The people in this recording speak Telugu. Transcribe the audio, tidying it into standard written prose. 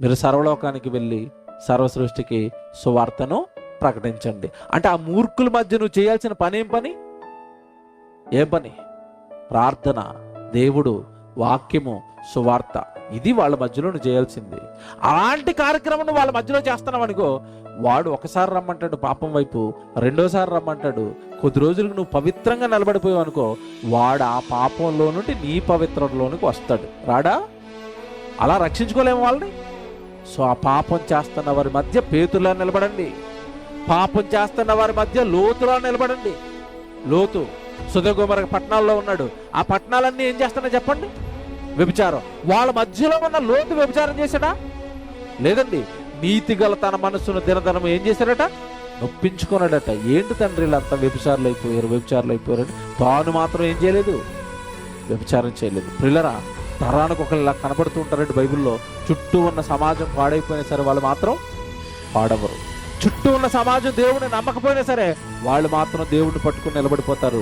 మీరు సర్వలోకానికి వెళ్ళి సర్వ సృష్టికి సువార్తను ప్రకటించండి. అంటే ఆ మూర్ఖుల మధ్య నువ్వు చేయాల్సిన పని ఏం పని? ప్రార్థన, దేవుడు, వాక్యము, సువార్త. ఇది వాళ్ళ మధ్యలో నువ్వు చేయాల్సింది. అలాంటి కార్యక్రమం నువ్వు వాళ్ళ మధ్యలో చేస్తున్నావు అనుకో, వాడు ఒకసారి రమ్మంటాడు పాపం వైపు, రెండోసారి రమ్మంటాడు. కొద్ది రోజులకు నువ్వు పవిత్రంగా నిలబడిపోయావు అనుకో, వాడు ఆ పాపంలో నుండి నీ పవిత్రలోనికి వస్తాడు. రాడా? అలా రక్షించుకోలేము వాళ్ళని. సో ఆ పాపం చేస్తున్న వారి మధ్య పేతులా నిలబడండి, పాపం చేస్తున్న వారి మధ్య లోతులా నిలబడండి. లోతు సొదొమ పట్టణాల్లో ఉన్నాడు. ఆ పట్టణాలన్నీ ఏం చేస్తున్నా చెప్పండి? వ్యభిచారం. వాళ్ళ మధ్యలో ఉన్న లోతు వ్యభిచారం చేశాడా? లేదండి. నీతిగల తన మనస్సును దినదినం ఏం చేశాడట? నొప్పించుకున్నాడట. ఏంటి తండ్రి వీళ్ళంతా వ్యభిచారులు అయిపోయారు. తాను మాత్రం ఏం చేయలేదు? వ్యభిచారం చేయలేదు. ప్రియులరా, తరానికి ఒకళ్ళు ఇలా కనబడుతూ ఉంటారండి బైబిల్లో. చుట్టూ ఉన్న సమాజం పాడైపోయినా సరే వాళ్ళు మాత్రం పాడవరు. చుట్టూ ఉన్న సమాజం దేవుడిని నమ్మకపోయినా సరే వాళ్ళు మాత్రం దేవుడిని పట్టుకుని నిలబడిపోతారు.